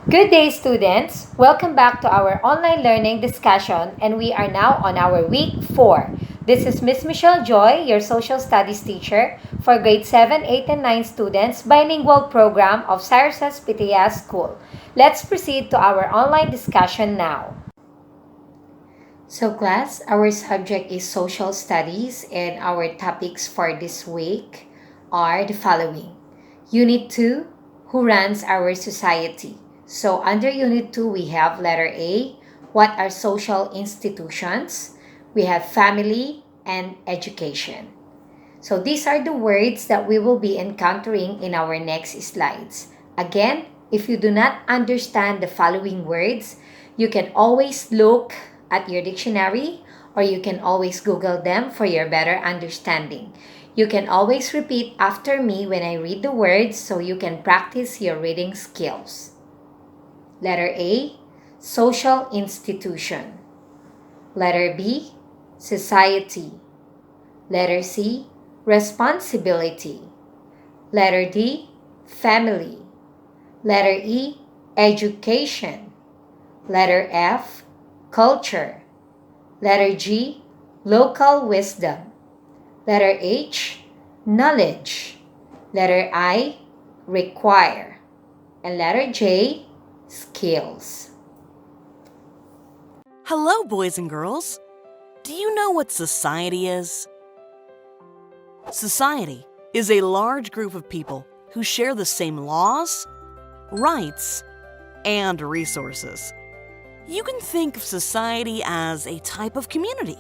Good day, students! Welcome back to our online learning discussion, and we are now on our week 4. This is Miss Michelle Joy, your social studies teacher for grade 7, 8, and 9 students, bilingual program of Sarasas PTA School. Let's proceed to our online discussion now. So class, our subject is social studies and our topics for this week are the following. Unit 2, who runs our society? So under Unit 2, we have letter A, what are social institutions? We have family and education. So these are the words that we will be encountering in our next slides. Again, if you do not understand the following words, you can always look at your dictionary or you can always Google them for your better understanding. You can always repeat after me when I read the words so you can practice your reading skills. Letter A, social institution. Letter B, society. Letter C, responsibility. Letter D, family. Letter E, education. Letter F, culture. Letter G, local wisdom. Letter H, knowledge. Letter I, require. And letter J, skills. Hello, boys and girls. Do you know what society is? Society is a large group of people who share the same laws, rights, and resources. You can think of society as a type of community.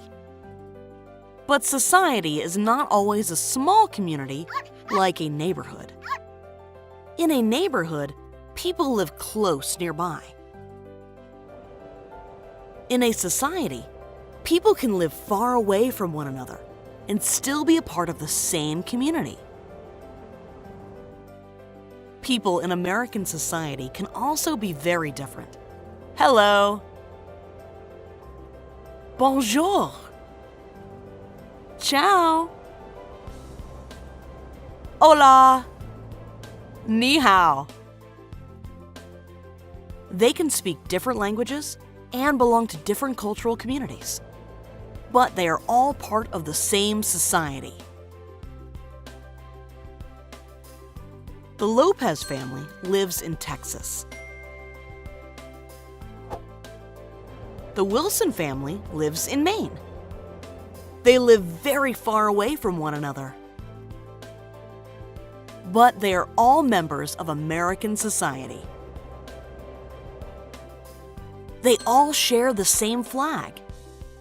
But society is not always a small community like a neighborhood. In a neighborhood, people live close nearby. In a society, people can live far away from one another and still be a part of the same community. People in American society can also be very different. Hello. Bonjour. Ciao. Hola. Ni hao. They can speak different languages and belong to different cultural communities, but they are all part of the same society. The Lopez family lives in Texas. The Wilson family lives in Maine. They live very far away from one another, but they are all members of American society. They all share the same flag,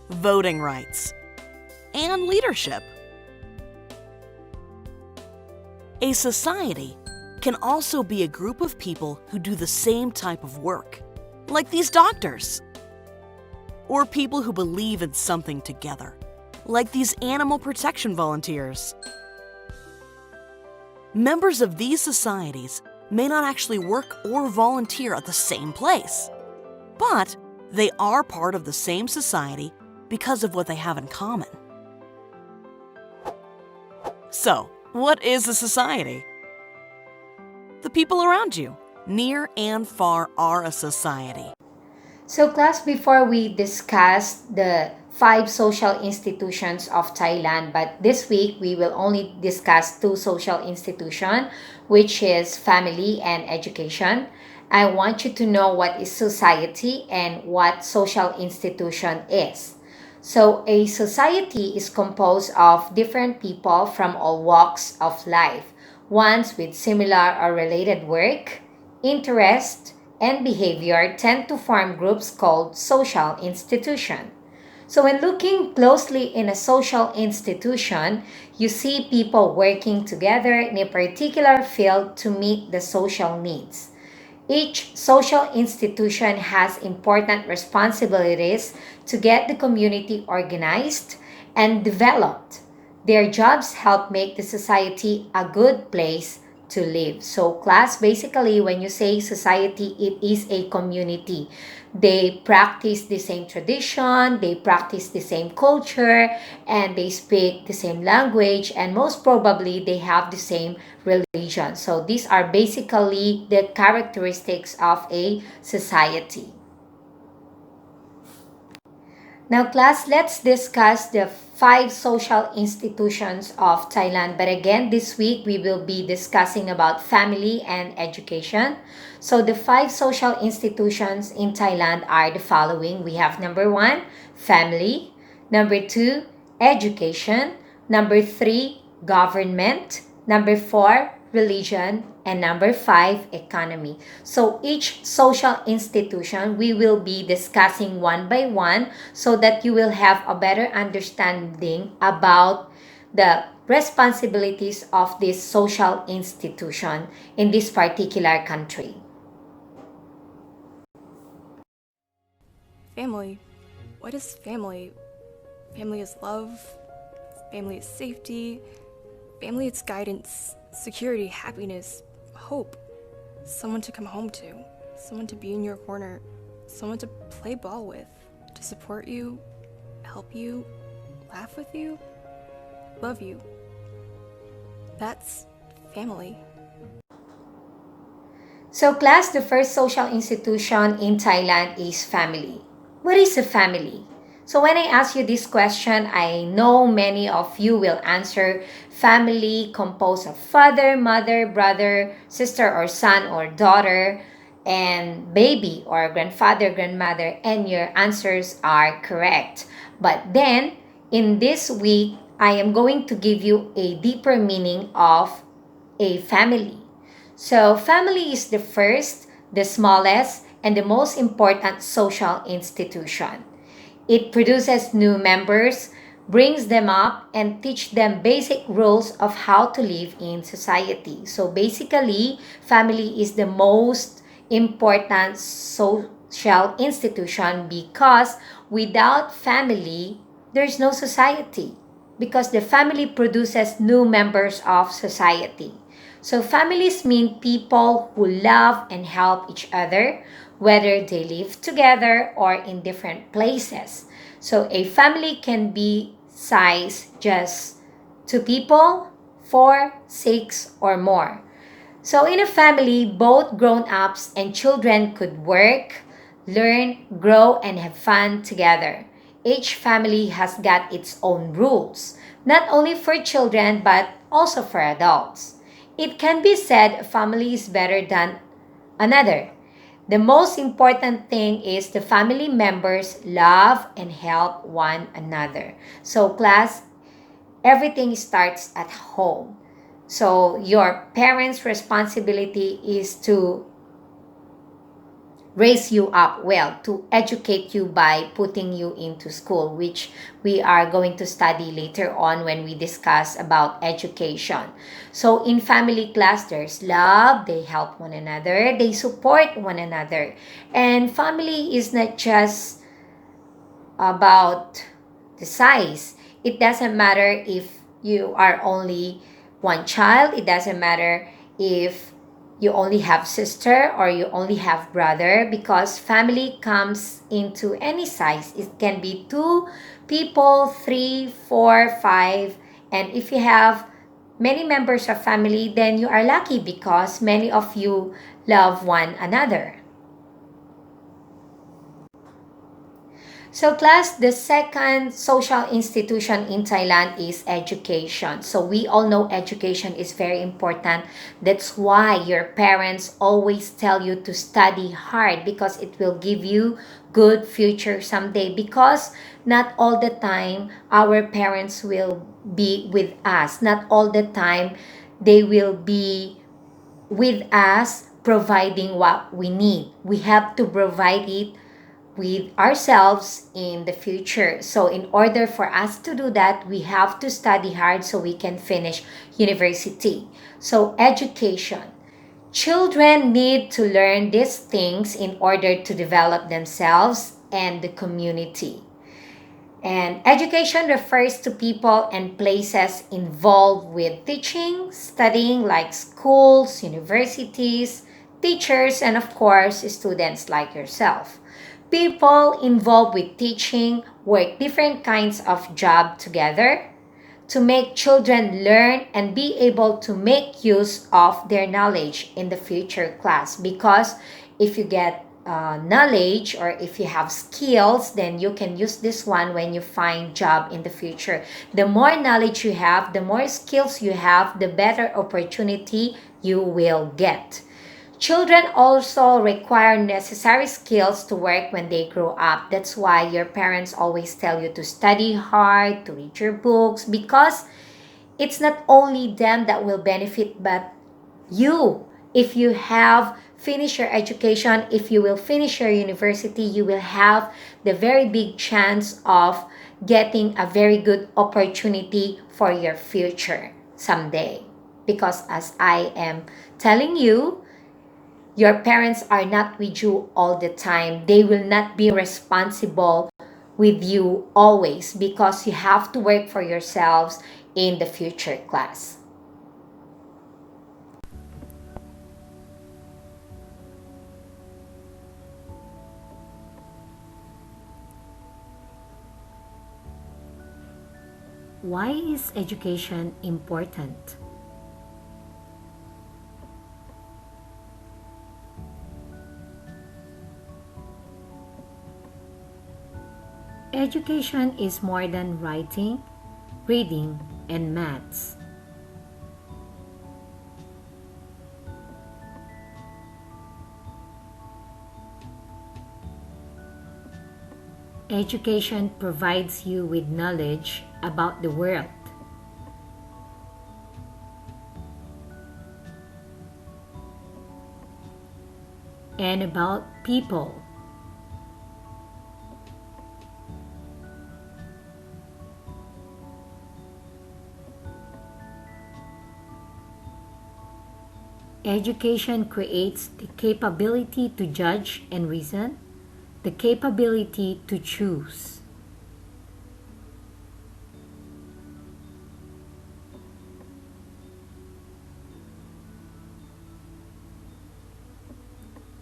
voting rights, and leadership. A society can also be a group of people who do the same type of work, like these doctors, or people who believe in something together, like these animal protection volunteers. Members of these societies may not actually work or volunteer at the same place, but they are part of the same society because of what they have in common. So, what is a society? The people around you, near and far, are a society. So class, before we discuss the 5 social institutions of Thailand, but this week we will only discuss 2 social institutions, which is family and education. I want you to know what is society and what social institution is. So a society is composed of different people from all walks of life, ones with similar or related work, interest, and behavior tend to form groups called social institution. So when looking closely in a social institution, you see people working together in a particular field to meet the social needs. Each social institution has important responsibilities to get the community organized and developed. Their jobs help make the society a good place to live. So class, basically, when you say society, it is a community. They practice the same tradition, they practice the same culture, and they speak the same language, and most probably they have the same religion. So these are basically the characteristics of a society. Now, class, let's discuss the five social institutions of Thailand. But again, this week we will be discussing about family and education. So, the five social institutions in Thailand are the following. We have number one, family. Number two, education. Number three, government. Number four, religion. And number five, economy. So each social institution we will be discussing one by one so that you will have a better understanding about the responsibilities of this social institution in this particular country. Family. What is family? Family is love. Family is safety. Family is guidance, security, happiness, hope. Someone to come home to. Someone to be in your corner. Someone to play ball with. To support you, help you, laugh with you, love you. That's family. So class, the first social institution in Thailand is family. What is a family? So when I ask you this question, I know many of you will answer family composed of father, mother, brother, sister or son or daughter, and baby or grandfather, grandmother, and your answers are correct. But then, in this week, I am going to give you a deeper meaning of a family. So, family is the first, the smallest, and the most important social institution. It produces new members, brings them up, and teach them basic rules of how to live in society. So basically, family is the most important social institution because without family, there's no society because the family produces new members of society. So families mean people who love and help each other, whether they live together or in different places. So a family can be size just two people, four, six, or more. So in a family, both grown-ups and children could work, learn, grow, and have fun together. Each family has got its own rules, not only for children but also for adults. It can be said a family is better than another. The most important thing is the family members love and help one another. So class, everything starts at home. So your parents' responsibility is to raise you up well, to educate you by putting you into school, which we are going to study later on when we discuss about education. So in family class, there's love, they help one another, they support one another. And family is not just about the size. It doesn't matter if you are only one child, it doesn't matter if you only have sister or you only have brother because family comes into any size. It can be two people, three, four, five, and if you have many members of family, then you are lucky because many of you love one another. So class, the second social institution in Thailand is education. So we all know education is very important. That's why your parents always tell you to study hard because it will give you good future someday because not all the time our parents will be with us. Not all the time they will be with us providing what we need. We have to provide it with ourselves in the future. So, in order for us to do that, we have to study hard so we can finish university. So, education. Children need to learn these things in order to develop themselves and the community. And education refers to people and places involved with teaching, studying, like schools, universities, teachers, and of course, students like yourself. People involved with teaching work different kinds of job together to make children learn and be able to make use of their knowledge in the future class, because if you get knowledge or if you have skills, then you can use this one when you find job in the future. The more knowledge you have, the more skills you have, the better opportunity you will get. Children also require necessary skills to work when they grow up. That's why your parents always tell you to study hard, to read your books, because it's not only them that will benefit, but you. If you have finished your education, if you will finish your university, you will have the very big chance of getting a very good opportunity for your future someday. Because as I am telling you, your parents are not with you all the time. They will not be responsible with you always, because you have to work for yourselves in the future class. Why is education important? Education is more than writing, reading, and maths. Education provides you with knowledge about the world. And about people. Education creates the capability to judge and reason, the capability to choose.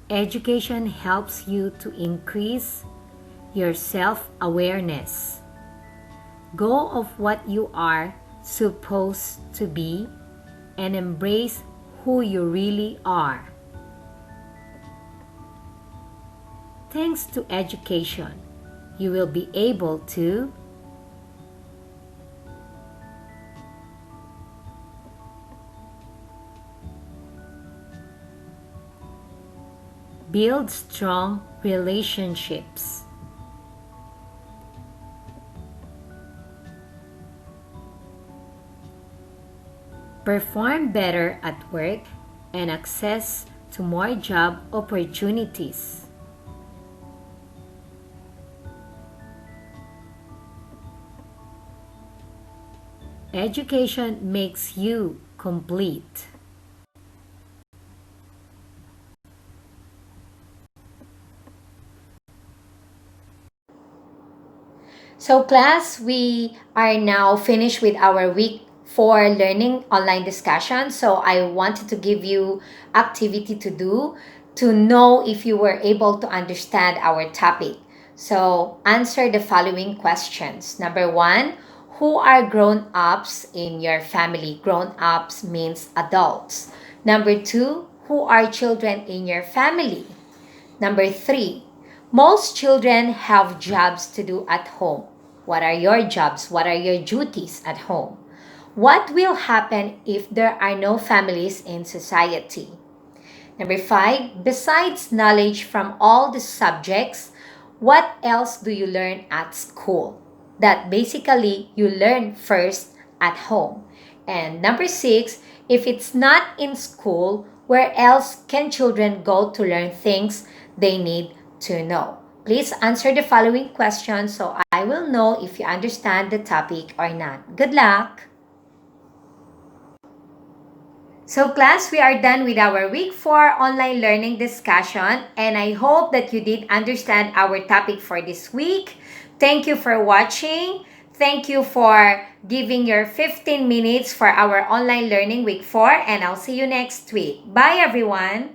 Education helps you to increase your self-awareness. Go of what you are supposed to be and embrace who you really are. Thanks to education, you will be able to build strong relationships, perform better at work, and access to more job opportunities. Education makes you complete. So class, we are now finished with our week 4 learning online discussion. So I wanted to give you activity to do to know if you were able to understand our topic. So answer the following questions. Number 1, who are grown-ups in your family? Grown-ups means adults. Number 2, who are children in your family? Number 3, most children have jobs to do at home. What are your jobs? What are your duties at home? What will happen if there are no families in society? Number 5, besides knowledge from all the subjects, what else do you learn at school? That basically you learn first at home. And number 6, if it's not in school, where else can children go to learn things they need to know? Please answer the following questions so I will know if you understand the topic or not. Good luck! So class, we are done with our week 4 online learning discussion, and I hope that you did understand our topic for this week. Thank you for watching. Thank you for giving your 15 minutes for our online learning week 4, and I'll see you next week. Bye everyone.